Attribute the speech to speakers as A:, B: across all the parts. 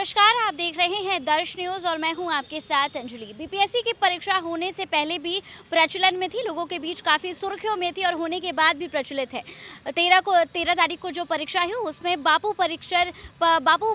A: नमस्कार, आप देख रहे हैं दर्श न्यूज़ और मैं हूं आपके साथ अंजलि। बीपीएससी की परीक्षा होने से पहले भी प्रचलन में थी, लोगों के बीच काफ़ी सुर्खियों में थी और होने के बाद भी प्रचलित है। 13 तारीख को जो परीक्षा हुई उसमें बापू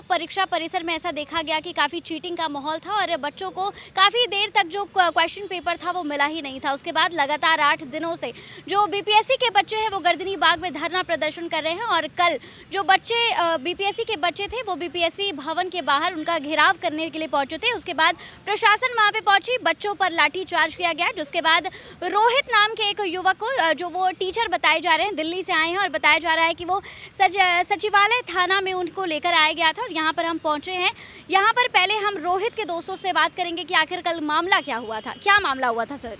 A: परीक्षा परिसर में ऐसा देखा गया कि काफ़ी चीटिंग का माहौल था और बच्चों को काफ़ी देर तक जो क्वेश्चन पेपर था वो मिला ही नहीं था। उसके बाद लगातार 8 दिनों से जो बीपीएससी के बच्चे हैं वो गर्दनी बाग में धरना प्रदर्शन कर रहे हैं और कल जो बच्चे बीपीएससी के बच्चे थे वो बीपीएससी भवन के बाहर उनका घेराव करने के लिए पहुंचे थे। उसके बाद प्रशासन वहां पे पहुंची, बच्चों पर लाठी चार्ज किया गया, जिसके बाद रोहित नाम के एक युवक को, जो वो टीचर बताए जा रहे हैं, दिल्ली से आए हैं और बताया जा रहा है कि वो सचिवालय थाना में उनको लेकर आया गया था और यहाँ पर हम पहुंचे हैं। यहाँ पर पहले हम रोहित के दोस्तों से बात करेंगे कि आखिर कल मामला क्या हुआ था, क्या मामला हुआ था सर?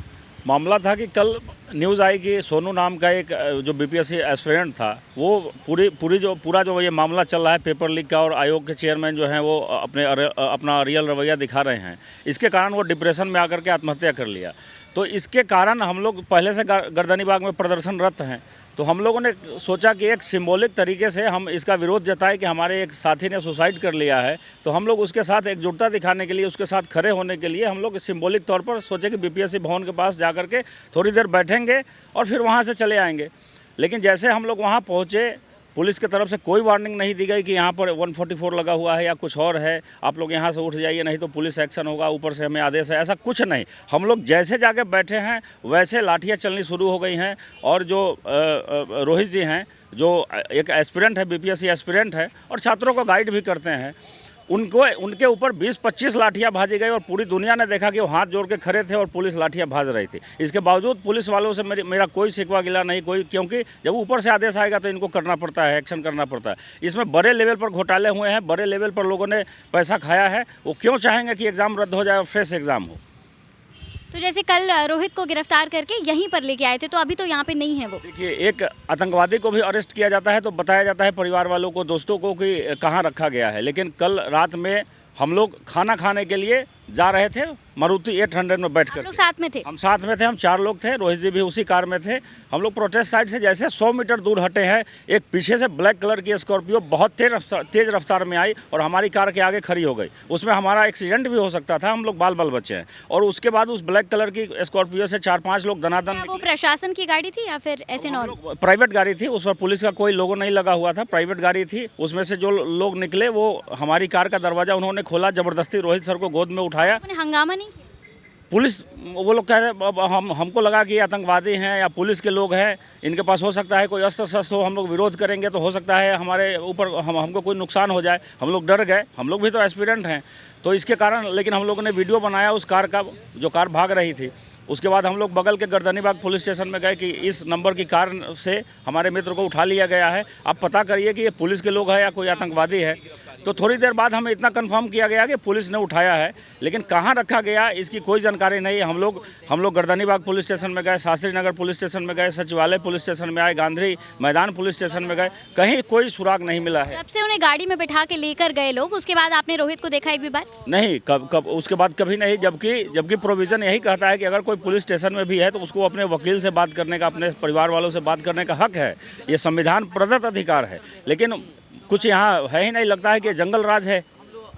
B: मामला था कि कल न्यूज़ आई कि सोनू नाम का एक जो बीपीएससी एस्पिरेंट था, वो पूरा जो ये मामला चल रहा है पेपर लीक का, और आयोग के चेयरमैन जो हैं वो अपना रियल रवैया दिखा रहे हैं। इसके कारण वो डिप्रेशन में आकर के आत्महत्या कर लिया। तो इसके कारण हम लोग पहले से गर्दनी बाग में प्रदर्शनरत हैं। तो हम लोगों ने सोचा कि एक सिंबॉलिक तरीके से हम इसका विरोध जताएं कि हमारे एक साथी ने सुसाइड कर लिया है, तो हम लोग उसके साथ एकजुटता दिखाने के लिए, उसके साथ खड़े होने के लिए हम लोग सिंबॉलिक तौर पर सोचे कि बीपीएससी भवन के पास जाकर के थोड़ी देर बैठेंगे और फिर वहाँ से चले आएंगे। लेकिन जैसे हम लोग वहाँ पहुँचे, पुलिस की तरफ से कोई वार्निंग नहीं दी गई कि यहाँ पर 144 लगा हुआ है या कुछ और है, आप लोग यहाँ से उठ जाइए नहीं तो पुलिस एक्शन होगा, ऊपर से हमें आदेश है, ऐसा कुछ नहीं। हम लोग जैसे जाके बैठे हैं वैसे लाठियाँ चलनी शुरू हो गई हैं। और जो रोहित जी हैं, जो एक एस्पिरेंट है, बीपीएससी एस्पिरेंट है और छात्रों को गाइड भी करते हैं, उनके ऊपर 20-25 लाठियाँ भाजी गई और पूरी दुनिया ने देखा कि वो हाथ जोड़ के खड़े थे और पुलिस लाठियाँ भाज रही थी। इसके बावजूद पुलिस वालों से मेरा कोई शिकवा गिला नहीं, क्योंकि जब ऊपर से आदेश आएगा तो इनको करना पड़ता है, एक्शन करना पड़ता है। इसमें बड़े लेवल पर घोटाले हुए हैं, बड़े लेवल पर लोगों ने पैसा खाया है। वो क्यों चाहेंगे कि एग्ज़ाम रद्द हो जाए और फ्रेश एग्ज़ाम हो?
A: तो जैसे कल रोहित को गिरफ्तार करके यहीं पर लेके आए थे, तो अभी तो यहाँ पे नहीं है वो।
B: देखिए, एक आतंकवादी को भी अरेस्ट किया जाता है तो बताया जाता है परिवार वालों को, दोस्तों को कि कहाँ रखा गया है। लेकिन कल रात में हम लोग खाना खाने के लिए जा रहे थे, मारुति 800 में बैठ कर।
A: साथ में थे?
B: हम साथ में थे, हम 4 लोग थे, रोहित जी भी उसी कार में थे। हम लोग प्रोटेस्ट साइड से जैसे 100 मीटर दूर हटे हैं, एक पीछे से ब्लैक कलर की स्कॉर्पियो बहुत तेज रफ्तार में आई और हमारी कार के आगे खड़ी हो गई। उसमें हमारा एक्सीडेंट भी हो सकता था, हम लोग बाल बचे हैं। और उसके बाद उस ब्लैक कलर की स्कॉर्पियो से 4-5 लोग दनादन।
A: वो प्रशासन की गाड़ी थी या फिर ऐसे नॉर्मल?
B: प्राइवेट गाड़ी थी, उस पर पुलिस का कोई लोगो नहीं लगा हुआ था, प्राइवेट गाड़ी थी। उसमें से जो लोग निकले वो हमारी कार का दरवाजा उन्होंने खोला, जबरदस्ती रोहित सर को गोद में उठाया।
A: हंगामा नहीं?
B: पुलिस, वो लोग कह रहे हमको लगा कि आतंकवादी हैं या पुलिस के लोग हैं, इनके पास हो सकता है कोई अस्त्र शस्त्र हो, हम लोग विरोध करेंगे तो हो सकता है हमारे ऊपर हमको कोई नुकसान हो जाए। हम लोग डर गए, हम लोग भी तो एस्पिरेंट हैं, तो इसके कारण। लेकिन हम लोगों ने वीडियो बनाया उस कार का, जो कार भाग रही थी। उसके बाद हम लोग बगल के गर्दनी बाग पुलिस स्टेशन में गए कि इस नंबर की कार से हमारे मित्र को उठा लिया गया है, आप पता करिए कि ये पुलिस के लोग हैं या कोई आतंकवादी है। तो थोड़ी देर बाद हमें इतना कंफर्म किया गया कि पुलिस ने उठाया है, लेकिन कहाँ रखा गया इसकी कोई जानकारी नहीं। हम लोग गर्दनी बाग पुलिस स्टेशन में गए, शास्त्री नगर पुलिस स्टेशन में गए, सचिवालय पुलिस स्टेशन में आए, गांधी मैदान पुलिस स्टेशन में गए, कहीं कोई सुराग नहीं मिला है।
A: जब से उन्हें गाड़ी में बैठा के लेकर गए लोग, उसके बाद आपने रोहित को देखा एक भी बार?
B: नहीं, कब उसके बाद कभी नहीं। जबकि प्रोविज़न यही कहता है कि अगर कोई पुलिस स्टेशन में भी है तो उसको अपने वकील से बात करने का, अपने परिवार वालों से बात करने का हक है, ये संविधान प्रदत्त अधिकार है। लेकिन कुछ यहाँ है ही नहीं, लगता है कि जंगल राज है।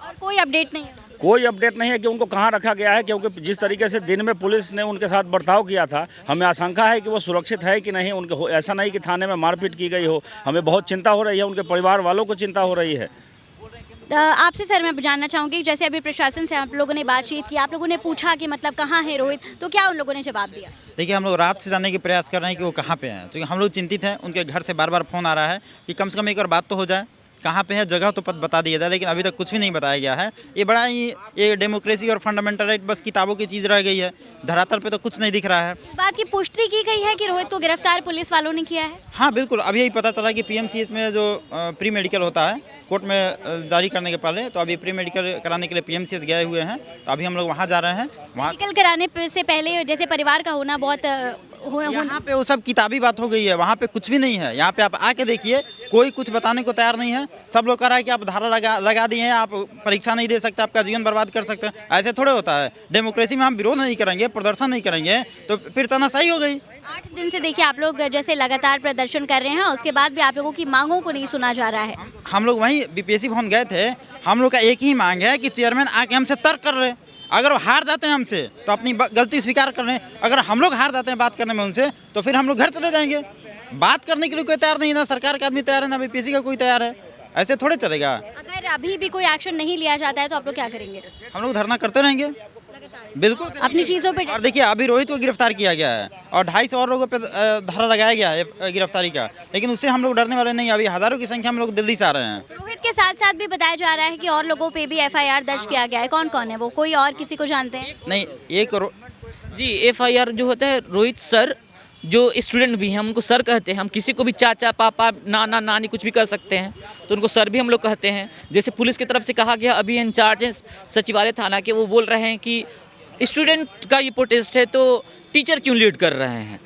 A: और कोई अपडेट नहीं है?
B: कोई अपडेट नहीं है कि उनको कहाँ रखा गया है, क्योंकि जिस तरीके से दिन में पुलिस ने उनके साथ बर्ताव किया था, हमें आशंका है कि वो सुरक्षित है कि नहीं। उनको ऐसा नहीं कि थाने में मारपीट की गई हो, हमें बहुत चिंता हो रही है, उनके परिवार वालों को चिंता हो रही है।
A: आपसे सर मैं जानना चाहूँगी, जैसे अभी प्रशासन से आप लोगों ने बातचीत की, आप लोगों ने पूछा कि मतलब कहाँ है रोहित, तो क्या उन लोगों ने जवाब दिया?
C: देखिए, हम लोग रात से जानने की प्रयास कर रहे हैं कि वो कहाँ पे हैं, तो हम लोग चिंतित हैं। उनके घर से बार बार फ़ोन आ रहा है कि कम से कम एक बार बात तो हो जाए, कहाँ पे है, जगह तो बता दिया जाए, लेकिन अभी तक कुछ भी नहीं बताया गया है। ये बड़ा ही ये डेमोक्रेसी और फंडामेंटल राइट बस किताबों की चीज़ रह गई है, धरातल पे तो कुछ नहीं दिख रहा है।
A: इस बात की पुष्टि की गई है कि रोहित को गिरफ्तार पुलिस वालों ने किया है?
C: हाँ बिल्कुल, अभी यही पता चला कि पीएमसीएच में जो प्री मेडिकल होता है कोर्ट में जारी करने के पहले, तो अभी प्री मेडिकल कराने के लिए पीएमसीएच गए हुए हैं, तो अभी हम लोग वहाँ जा रहे हैं।
A: मेडिकल कराने से पहले जैसे परिवार का होना बहुत
C: यहाँ पे वो सब किताबी बात हो गई है, वहाँ पे कुछ भी नहीं है। यहाँ पे आप आके देखिए, कोई कुछ बताने को तैयार नहीं है। सब लोग कह रहा है कि आप धारा लगा दिए हैं, आप परीक्षा नहीं दे सकते, आपका जीवन बर्बाद कर सकते हैं। ऐसे थोड़े होता है। डेमोक्रेसी में हम विरोध नहीं करेंगे, प्रदर्शन नहीं करेंगे तो फिर तानाशाही हो गई।
A: 8 दिन से देखिए आप लोग जैसे लगातार प्रदर्शन कर रहे हैं, उसके बाद भी आप लोगों की मांगों को नहीं सुना जा रहा है।
C: हम लोग वहीं बीपीएससी भवन गए थे। हम लोग का एक ही मांग है कि चेयरमैन आके हमसे तर्क कर रहे हैं। अगर वो हार जाते हैं हमसे तो अपनी गलती स्वीकार कर रहे हैं। अगर हम लोग हार जाते हैं बात करने में उनसे तो फिर हम लोग घर चले जाएंगे। बात करने के लिए कोई तैयार नहीं, ना सरकार का आदमी तैयार है, ना बीपीएससी का कोई तैयार है। ऐसे थोड़े चलेगा।
A: अगर अभी भी कोई एक्शन नहीं लिया जाता है तो आप लोग क्या करेंगे?
C: हम लोग धरना करते रहेंगे, बिल्कुल
A: अपनी चीज़ों पे।
C: और देखिए अभी रोहित को गिरफ्तार किया गया है और 250 और लोगों पे धारा लगाया गया है गिरफ्तारी का, लेकिन उससे हम लोग डरने वाले नहीं। अभी हज़ारों की संख्या में लोग दिल्ली से आ रहे हैं।
A: रोहित के साथ साथ भी बताया जा रहा है कि और लोगों पे भी एफआईआर दर्ज किया गया है। कौन कौन है वो? कोई और किसी को जानते हैं?
C: नहीं,
D: जी एफआईआर जो होता है, रोहित सर जो स्टूडेंट भी हैं हम उनको सर कहते हैं। हम किसी को भी चाचा पापा नाना नानी कुछ भी कह सकते हैं, तो उनको सर भी हम लोग कहते हैं। जैसे पुलिस की तरफ से कहा गया, अभी इंचार्ज हैं सचिवालय थाना के, वो बोल रहे हैं कि स्टूडेंट का ये प्रोटेस्ट है तो टीचर क्यों लीड कर रहे हैं?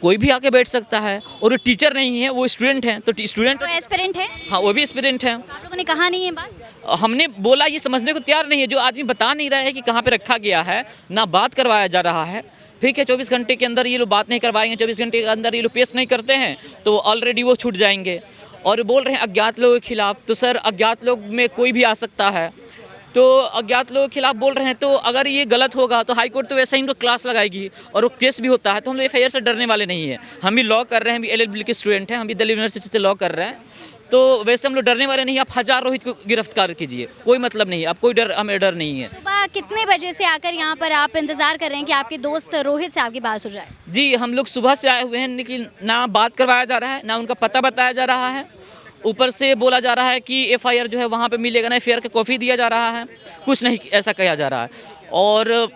D: कोई भी आके बैठ सकता है, और वो टीचर नहीं है, वो स्टूडेंट हैं। तो स्टूडेंट
A: तो एस्पिरेंट है?
D: हाँ, वो भी एस्पिरेंट हैं।
A: आप लोगों ने कहा नहीं है बात?
D: हमने बोला, ये समझने को तैयार नहीं है। जो आदमी बता नहीं रहा है कि कहाँ पे रखा गया है, ना बात करवाया जा रहा है। ठीक है, 24 घंटे के अंदर ये लोग बात नहीं करवाएंगे, 24 घंटे के अंदर ये लोग पेश नहीं करते हैं तो ऑलरेडी वो छूट जाएंगे। और बोल रहे हैं अज्ञात लोगों के खिलाफ, तो सर अज्ञात लोग में कोई भी आ सकता है। तो अज्ञात लोगों के खिलाफ बोल रहे हैं, तो अगर ये गलत होगा तो हाई कोर्ट तो वैसे ही इनको क्लास लगाएगी और वो केस भी होता है। तो हम लोग एफआईआर से डरने वाले नहीं है। हम भी लॉ कर रहे हैं, हम भी एलएलबी के स्टूडेंट हैं, हम भी दिल्ली यूनिवर्सिटी से लॉ कर रहे हैं। तो वैसे हम लोग डरने वाले नहीं। आप 1000 रोहित को गिरफ्तार कीजिए, कोई मतलब नहीं है। आप कोई डर, हमें डर नहीं है।
A: सुबह कितने बजे से आकर यहाँ पर आप इंतजार कर रहे हैं कि आपके दोस्त रोहित से आपकी बात हो जाए?
D: जी हम लोग सुबह से आए हुए हैं, लेकिन ना बात करवाया जा रहा है, ना उनका पता बताया जा रहा है। ऊपर से बोला जा रहा है कि एफआईआर जो है वहाँ पे मिलेगा ना, एफआईआर का कॉपी दिया जा रहा है, कुछ नहीं ऐसा कहा जा रहा है। और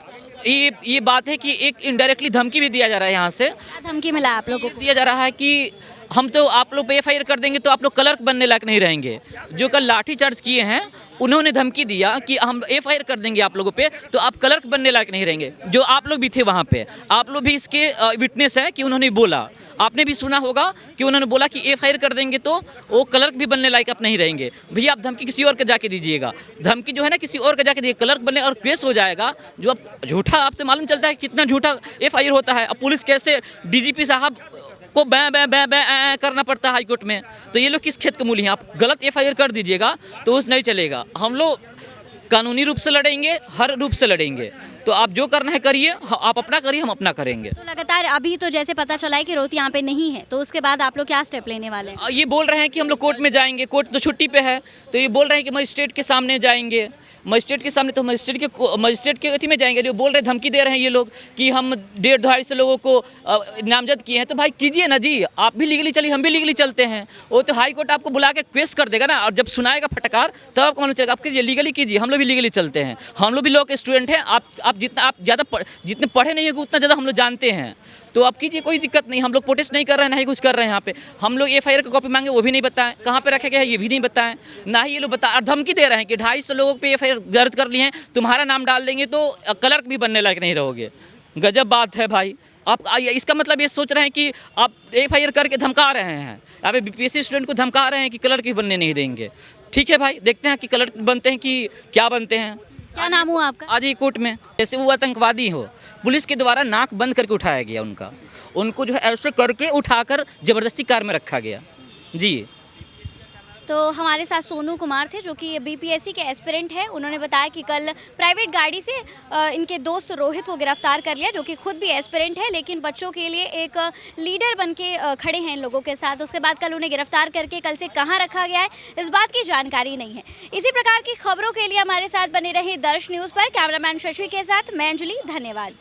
D: ये बात है कि एक इनडायरेक्टली धमकी भी दिया जा रहा है यहाँ से।
A: क्या धमकी मिला आप लोगों को?
D: दिया जा रहा है कि हम तो आप लोग पे एफआईआर कर देंगे तो आप लोग क्लर्क बनने लायक नहीं रहेंगे। जो कल लाठी चार्ज किए हैं उन्होंने धमकी दिया कि हम एफआईआर कर देंगे आप लोगों पे तो आप क्लर्क बनने लायक नहीं रहेंगे। जो आप लोग भी थे वहाँ पे, आप लोग भी इसके विटनेस है कि उन्होंने बोला, आपने भी सुना होगा कि उन्होंने बोला कि एफआईआर कर देंगे तो वो क्लर्क भी बनने लायक आप नहीं रहेंगे। भैया आप धमकी किसी और के जाके दीजिएगा, धमकी जो है ना किसी और के जाके दीजिए, क्लर्क बनने और केस हो जाएगा। जो आप झूठा, आपसे मालूम चलता है कितना झूठा एफआईआर होता है। अब पुलिस कैसे डीजीपी साहब को बै बै बै बै करना पड़ता है हाईकोर्ट में, तो ये लोग किस खेत के मूली हैं? आप गलत एफआईआर कर दीजिएगा तो उस नहीं चलेगा। हम लोग कानूनी रूप से लड़ेंगे, हर रूप से लड़ेंगे। तो आप जो करना है करिए, आप अपना करिए, हम अपना करेंगे।
A: तो लगातार अभी तो जैसे पता चला है कि रोहित यहाँ पे नहीं है, तो उसके बाद आप लोग क्या स्टेप लेने वाले हैं?
D: ये बोल रहे हैं कि हम लोग कोर्ट में जाएंगे, कोर्ट तो छुट्टी पे है, तो ये बोल रहे हैं कि मजिस्ट्रेट के सामने जाएंगे। मजिस्ट्रेट के सामने, तो मजिस्ट्रेट के अथी में जाएंगे। जो बोल रहे हैं, धमकी दे रहे हैं ये लोग कि हम 150-250 लोगों को नामजद किए हैं। तो भाई कीजिए ना जी, आप भी लीगली चलिए, हम भी लीगली चलते हैं। वो तो हाई कोर्ट आपको बुला के केस कर देगा ना, और जब सुनाएगा फटकार तब आपको मालूम चलेगा। आप कीजिए, लीगली कीजिए, हम लोग भी लीगली चलते हैं। हम लोग भी लॉ के स्टूडेंट हैं। आप जितने पढ़े नहीं होंगे उतना ज़्यादा हम लोग जानते हैं। तो आप कीजिए, कोई दिक्कत नहीं। हम लोग प्रोटेस्ट नहीं कर रहे हैं, ना ही कुछ कर रहे हैं यहाँ पे। हम लोग एफआईआर का कॉपी मांगे, वो भी नहीं बताएं, कहाँ पे रखा गया है ये भी नहीं बताएं, ना ही ये लोग बता। और धमकी दे रहे हैं कि 250 लोगों पे एफआईआर दर्ज कर लिए हैं, तुम्हारा नाम डाल देंगे तो क्लर्क भी बनने लायक नहीं रहोगे। गजब बात है भाई। आप इसका मतलब ये सोच रहे हैं कि आप एफआईआर करके धमका रहे हैं, आप बीपीएससी स्टूडेंट को धमका रहे हैं कि क्लर्क भी बनने नहीं देंगे। ठीक है भाई, देखते हैं कि क्लर्क बनते हैं कि क्या बनते हैं।
A: क्या नाम हुआ आपका?
D: आज ही कोर्ट में जैसे वो आतंकवादी हो, पुलिस के द्वारा नाक बंद करके उठाया गया उनको जो है ऐसे करके उठाकर जबरदस्ती कार में रखा गया जी।
A: तो हमारे साथ सोनू कुमार थे जो कि बीपीएससी के एस्पिरेंट हैं। उन्होंने बताया कि कल प्राइवेट गाड़ी से इनके दोस्त रोहित को गिरफ्तार कर लिया, जो कि खुद भी एस्पिरेंट है, लेकिन बच्चों के लिए एक लीडर बन के खड़े हैं इन लोगों के साथ। उसके बाद कल उन्हें गिरफ्तार करके कल से कहाँ रखा गया है इस बात की जानकारी नहीं है। इसी प्रकार की खबरों के लिए हमारे साथ बने रहे दर्श न्यूज़ पर। कैमरामैन शशि के साथ मैं अंजलि, धन्यवाद।